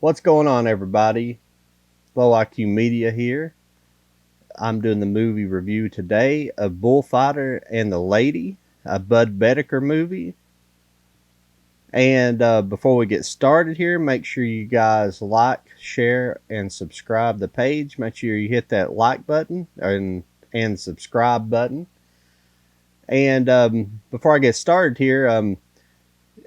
What's going on, everybody? Low IQ Media here. I'm doing the movie review today of Bullfighter and the Lady, a Bud Bedecker movie. And before we get started here, make sure you guys like, share, and subscribe the page. Make sure you hit that like button and subscribe button. And before I get started here,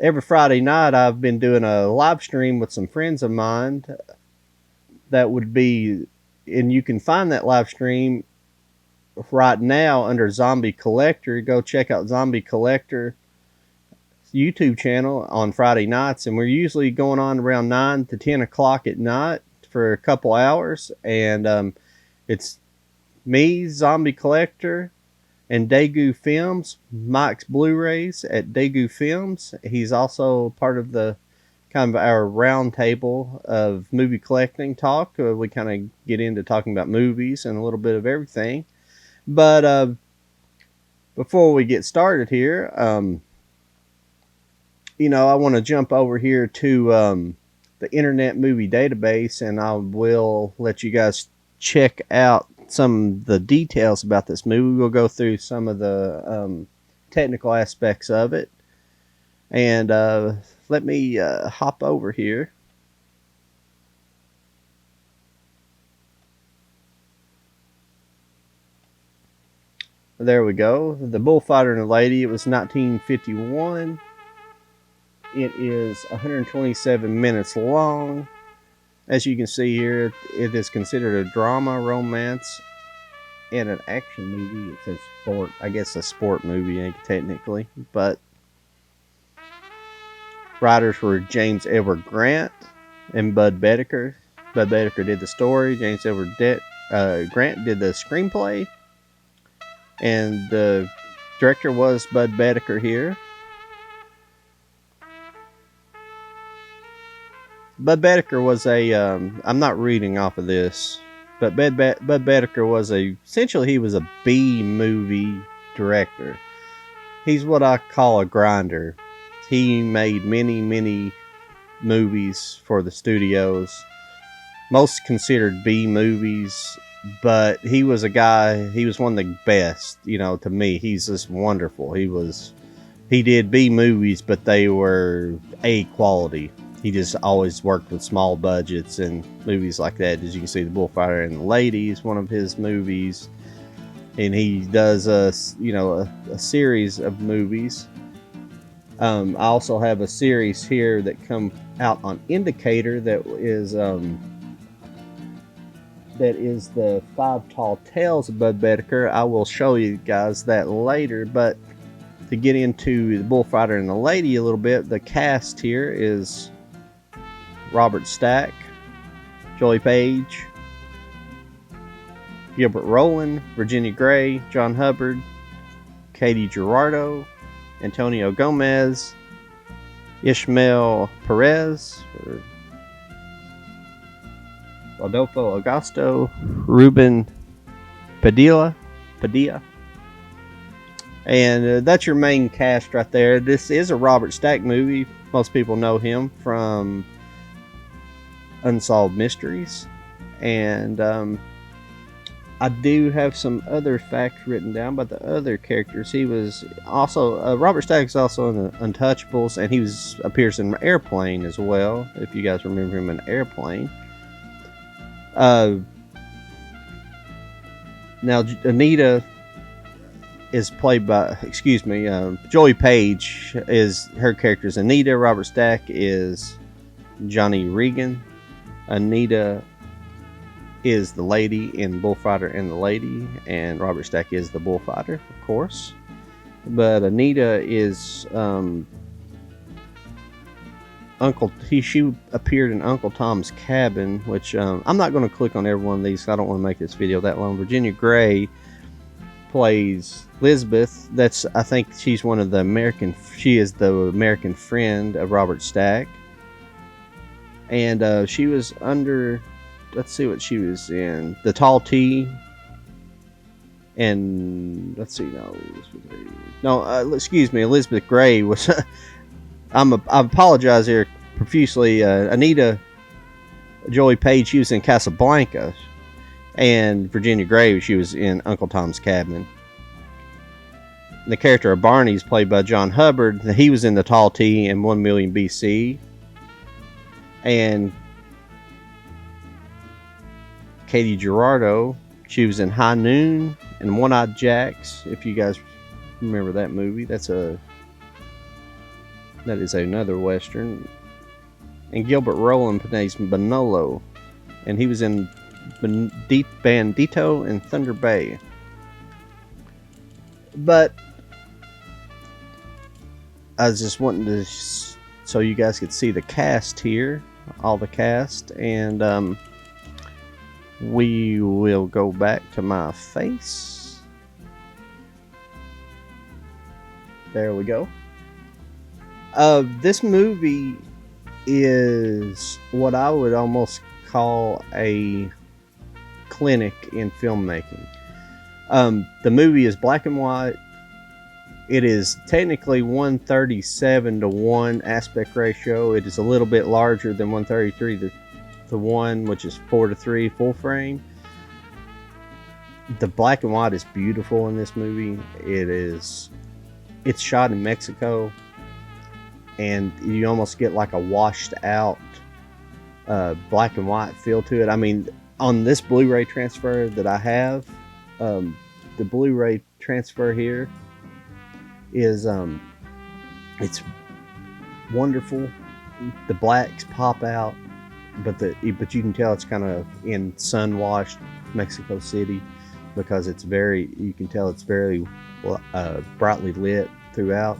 every Friday night I've been doing a live stream with some friends of mine. That would be, and you can find that live stream right now under Zombie Collector. Go check out Zombie Collector YouTube channel on Friday nights, and we're usually going on around 9 to 10 o'clock at night for a couple hours. And it's me, Zombie Collector, and Daegu Films. Mike's Blu-rays at Daegu Films. He's also part of the kind of our round table of movie collecting talk. We kind of get into talking about movies and a little bit of everything. But before we get started here, I want to jump over here to the Internet Movie Database, and I will let you guys check out some of the details about this movie. We'll go through some of the technical aspects of it. And let me hop over here. There we go. The Bullfighter and the Lady. It was 1951. It is 127 minutes long. As you can see here, it is considered a drama, romance, and an action movie. It's a sport. I guess a sport movie, technically. But writers were James Edward Grant and Bud Bedecker. Bud Bedecker did the story. James Edward Grant did the screenplay. And the director was Bud Bedecker here. Bud Bedecker was I'm not reading off of this, but Bud Bedecker was essentially he was a B-movie director. He's what I call a grinder. He made many movies for the studios, most considered B movies, but he was one of the best, to me. He's just wonderful. He did B movies, but they were A quality. He just always worked with small budgets and movies like that. As you can see, The Bullfighter and the Lady is one of his movies, and he does a series of movies. I also have a series here that come out on Indicator that is the Five Tall Tales of Bud Bedecker. I will show you guys that later, but to get into The Bullfighter and the Lady a little bit, the cast here is Robert Stack, Joey Page, Gilbert Rowland, Virginia Gray, John Hubbard, Katie Gerardo, Antonio Gomez, Ishmael Perez, Rodolfo Augusto, Ruben Padilla, and that's your main cast right there. This is a Robert Stack movie. Most people know him from Unsolved Mysteries, and I do have some other facts written down about the other characters. He was also Robert Stack is also in the Untouchables, and he appears in Airplane as well. If you guys remember him in Airplane. Now Anita is played by, Joey Page is her character is Anita. Robert Stack is Johnny Regan. Anita is the lady in Bullfighter and the Lady, and Robert Stack is the Bullfighter, of course. But Anita is she appeared in Uncle Tom's Cabin, which I'm not going to click on every one of these because I don't want to make this video that long. Virginia Gray plays Elizabeth. I think she's one of she is the American friend of Robert Stack. And she was under, let's see what she was in. The Tall T. And let's see, excuse me, Elizabeth Gray was I apologize here profusely. Anita Joey Page, she was in Casablanca, and Virginia Gray, she was in Uncle Tom's Cabin. The character of Barney is played by John Hubbard. He was in The Tall T and 1 Million BC. And Katie Gerardo, she was in High Noon and One-Eyed Jacks. If you guys remember that movie, that is another Western. And Gilbert Rowland plays Manolo, and he was in Deep Bandito and Thunder Bay. But I was just wanting to, so you guys could see the cast here, all the cast, and we will go back to my face. There we go. This movie is what I would almost call a clinic in filmmaking. The movie is black and white. It is technically 1:37:1 aspect ratio. It is a little bit larger than 1:33:1, which is 4:3 full frame. The black and white is beautiful in this movie. It's shot in Mexico, and you almost get like a washed out black and white feel to it. I mean, on this Blu-ray transfer that I have, the Blu-ray transfer here is it's wonderful. The blacks pop out, but you can tell it's kind of in sun-washed Mexico City, because you can tell it's very brightly lit throughout,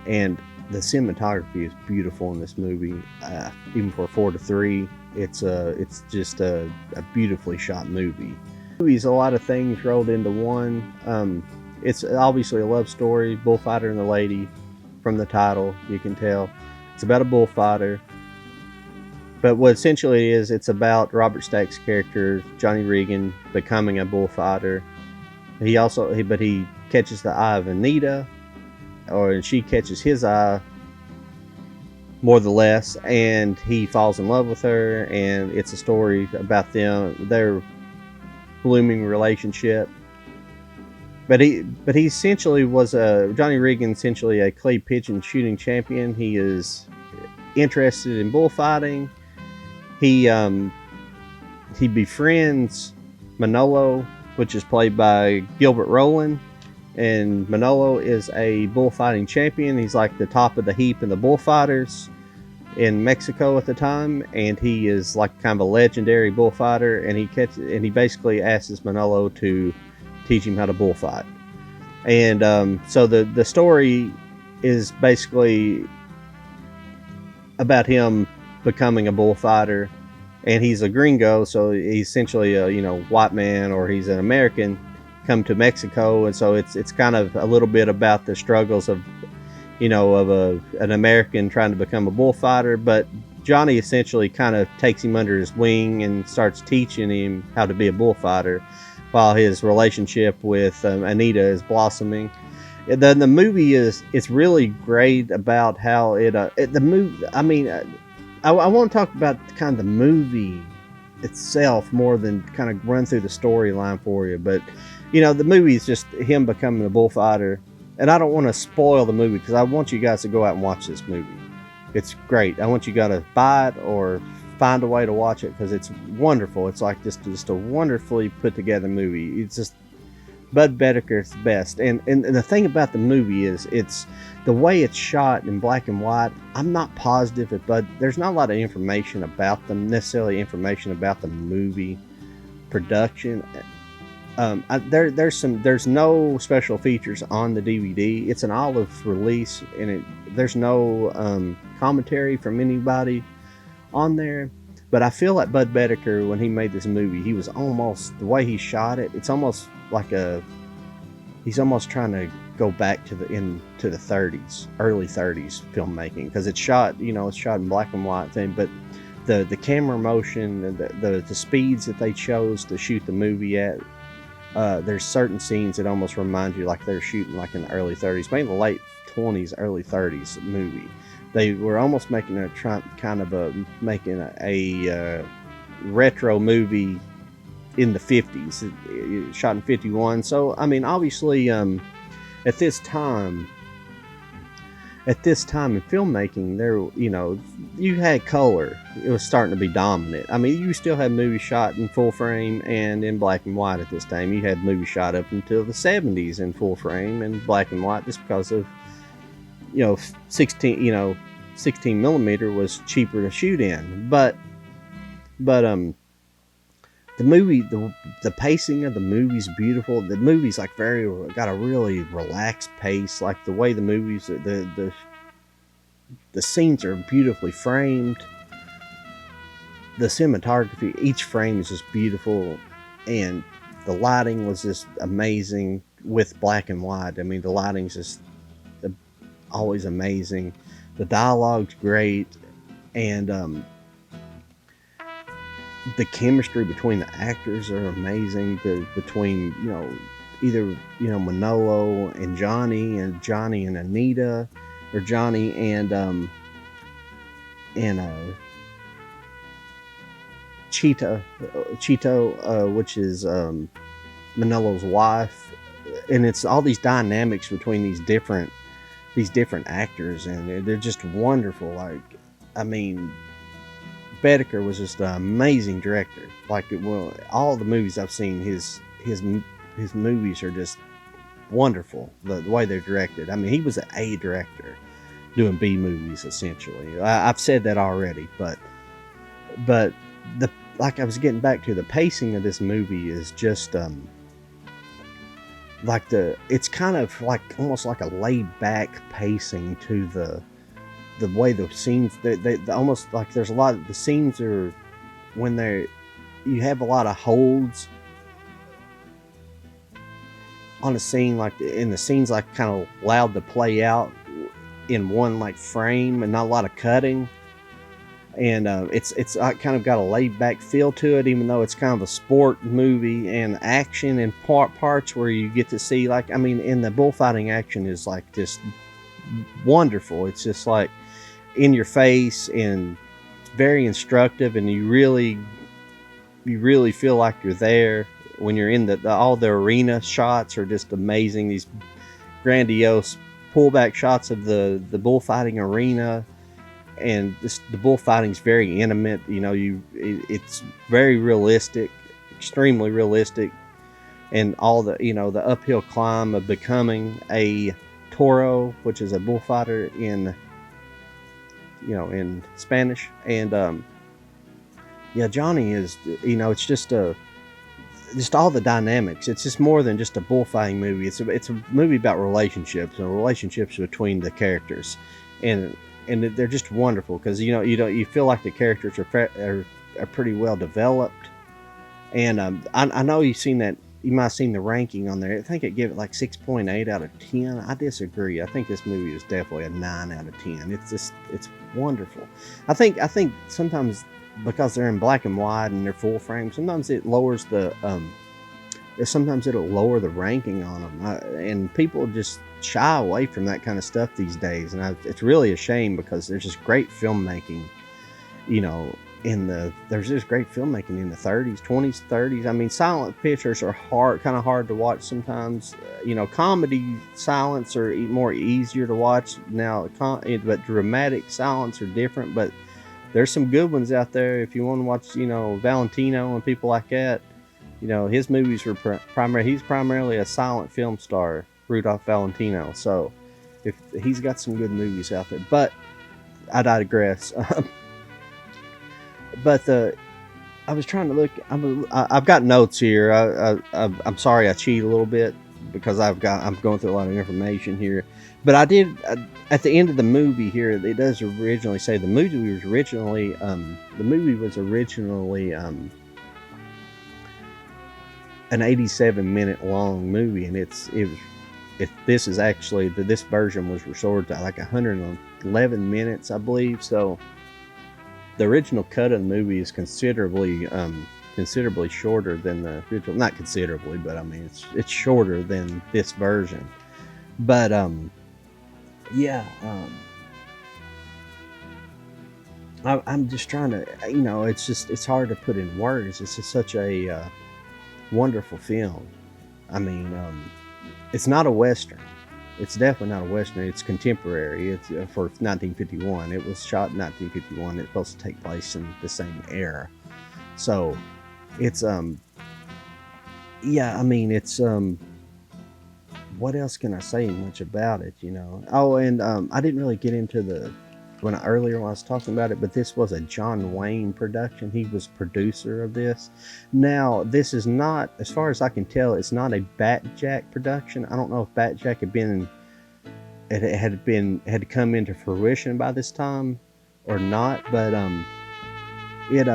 and the cinematography is beautiful in this movie. Even for 4:3, it's just a beautifully shot movie. The movie's a lot of things rolled into one. It's obviously a love story, bullfighter and the lady. From the title, you can tell it's about a bullfighter. But what essentially is, it's about Robert Stack's character, Johnny Regan, becoming a bullfighter. He catches the eye of Anita, or she catches his eye, more or less, and he falls in love with her, and it's a story about their blooming relationship. But he essentially was Johnny Regan, essentially a clay pigeon shooting champion. He is interested in bullfighting. He befriends Manolo, which is played by Gilbert Rowland. And Manolo is a bullfighting champion. He's like the top of the heap in the bullfighters in Mexico at the time, and he is like kind of a legendary bullfighter. And he basically asks Manolo to teach him how to bullfight. And so the story is basically about him becoming a bullfighter, and he's a gringo, so he's essentially a white man, or he's an American come to Mexico, and so it's kind of a little bit about the struggles of an American trying to become a bullfighter. But Johnny essentially kind of takes him under his wing and starts teaching him how to be a bullfighter, while his relationship with Anita is blossoming. The movie it's really great about how the movie. I mean, I want to talk about kind of the movie itself more than kind of run through the storyline for you. But the movie is just him becoming a bullfighter, and I don't want to spoil the movie because I want you guys to go out and watch this movie. It's great. I want you guys to buy it or find a way to watch it, because it's wonderful. It's like just a wonderfully put together movie. It's just Bud Bedeker's best. And the thing about the movie is it's the way it's shot in black and white. I'm not positive if there's not a lot of information about them, necessarily information about the movie production. There's no special features on the DVD. It's an olive release, and there's no commentary from anybody on there. But I feel like Bud Bedeker, when he made this movie, he was almost, the way he shot it, it's almost like he's almost trying to go back to the 30s, early 30s filmmaking, because it's shot, it's shot in black and white thing, but the camera motion, the speeds that they chose to shoot the movie at, there's certain scenes that almost remind you like they're shooting like in the early 30s, maybe the late 20s, early 30s movie. They were almost making a retro movie in the 50s, shot in 51. So I mean, obviously, at this time in filmmaking, there, you had color. It was starting to be dominant. I mean, you still had movies shot in full frame and in black and white at this time. You had movies shot up until the 70s in full frame and black and white, just because of, 16 millimeter was cheaper to shoot in. But the movie, the pacing of the movie's beautiful. The movie's like got a really relaxed pace. Like the way the movies, the scenes are beautifully framed. The cinematography, each frame is just beautiful, and the lighting was just amazing with black and white. I mean, the lighting's just always amazing. The dialogue's great, and the chemistry between the actors are amazing. Between either Manolo and Johnny and Anita, or Johnny and Cheeto, which is Manolo's wife, and it's all these dynamics between these different actors, and they're just wonderful. Like, I mean, Bedecker was just an amazing director. Like, all the movies I've seen, his movies are just wonderful. The way they're directed. I mean, he was an A director doing B movies essentially. I've said that already, but like I was getting back to, the pacing of this movie is just it's kind of like almost like a laid back pacing to the way the scenes, they almost like there's a lot of the scenes are when you have a lot of holds on a scene, like, and the scene's like kind of allowed to play out in one like frame and not a lot of cutting, and it's kind of got a laid back feel to it, even though it's kind of a sport movie and action and parts where you get to see, like, I mean, in the bullfighting action is like just wonderful. It's just like in your face and very instructive, and you really feel like you're there when you're in all the arena shots are just amazing. These grandiose pullback shots of the bullfighting arena, and the bullfighting's very intimate. It's very realistic, extremely realistic, and all the the uphill climb of becoming a toro, which is a bullfighter in Spanish. And Johnny is, it's just all the dynamics. It's just more than just a bullfighting movie. It's a movie about relationships and relationships between the characters, and they're just wonderful because you feel like the characters are pretty well developed. And I know you've seen that. You might have seen the ranking on there. I think it gave it like 6.8 out of 10. I disagree. I think this movie is definitely a 9 out of 10. It's wonderful. I think sometimes, because they're in black and white and they're full frame, sometimes it lowers sometimes it'll lower the ranking on them, and people just shy away from that kind of stuff these days, and it's really a shame, because there's just great filmmaking, there's just great filmmaking in the 30s, 20s, 30s. I mean, silent pictures are kind of hard to watch sometimes. Comedy silents are more easier to watch now, but dramatic silents are different. But there's some good ones out there if you want to watch, Valentino and people like that. His movies were he's primarily a silent film star, Rudolph Valentino. So if he's got some good movies out there, but I digress. But I was trying to look. I've got notes here. I'm sorry I cheat a little bit, because I'm going through a lot of information here. But I did at the end of the movie here. It does originally say the movie was originally an 87-minute long movie, and this version was restored to like 111 minutes, I believe. So the original cut of the movie is considerably shorter than the original. Not considerably, but I mean it's shorter than this version. But I'm just trying to, it's hard to put in words. It's just such a wonderful film. I mean, it's not a Western. It's definitely not a Western. It's contemporary. It's for 1951. It was shot in 1951. It's supposed to take place in the same era. So it's, yeah, I mean, it's, what else can I say much about it, Oh, and I didn't really get into the earlier when I was talking about it, but this was a John Wayne production. He was producer of this. Now, this is not, as far as I can tell, it's not a Batjack production. I don't know if Batjack had come into fruition by this time or not, but it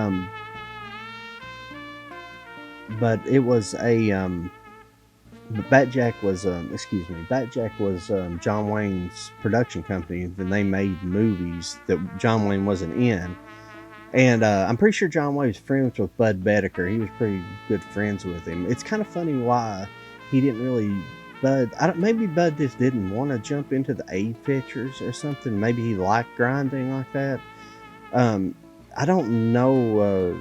it was a Batjack was John Wayne's production company. Then they made movies that John Wayne wasn't in, and I'm pretty sure John Wayne was friends with Bud Bedecker. He was pretty good friends with him. It's kind of funny why he didn't really. Maybe Bud just didn't want to jump into the A pictures or something. Maybe he liked grinding like that. I don't know.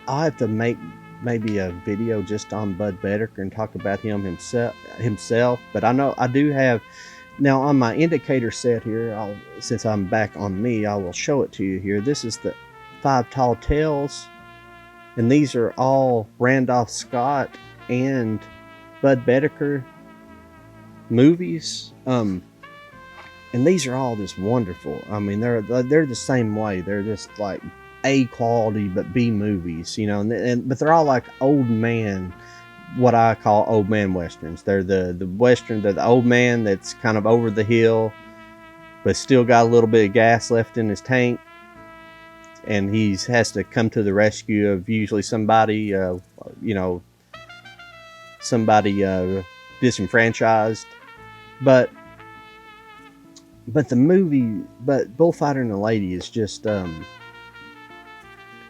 I'll have to make maybe a video just on Bud Bedecker and talk about him himself. But I know I do have now on my indicator set here. Since I'm back on me, I will show it to you here. This is the Five Tall Tales, and these are all Randolph Scott and Bud Bedecker movies. And these are all just wonderful. I mean, they're the same way. They're just like A quality but B movies, but they're all like old man, what I call old man westerns. They're the western. They're the old man that's kind of over the hill, but still got a little bit of gas left in his tank, and he has to come to the rescue of usually somebody, disenfranchised, but Bullfighter and the Lady is just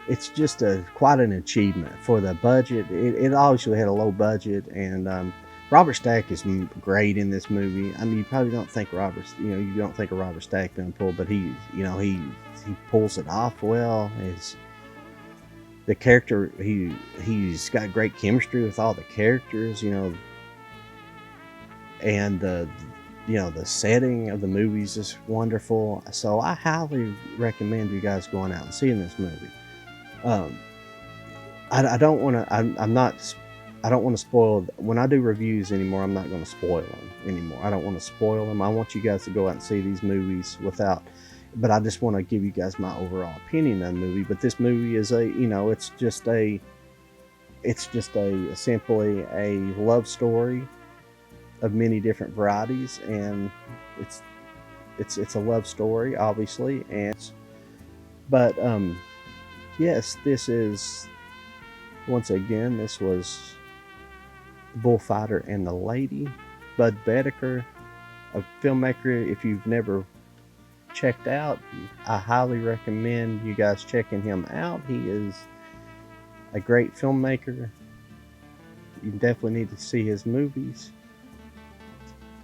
it's just quite an achievement for the budget. It obviously had a low budget, and Robert Stack is great in this movie. I mean, you probably don't think you don't think of Robert Stack being pulled, but he pulls it off well. The character, he's got great chemistry with all the characters, and the setting of the movies is wonderful. So I highly recommend you guys going out and seeing this movie. I don't want to. I don't want to spoil. When I do reviews anymore, I'm not going to spoil them anymore. I don't want to spoil them. I want you guys to go out and see these movies without. But I just want to give you guys my overall opinion on the movie. But this movie is it's just simply a love story of many different varieties, and it's a love story, obviously, but yes, this was Bullfighter and the Lady. Bud Bedecker, a filmmaker. If you've never checked out, I highly recommend you guys checking him out. He is a great filmmaker. You definitely need to see his movies.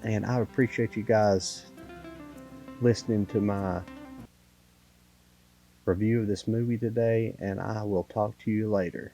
And I appreciate you guys listening to my review of this movie today, and I will talk to you later.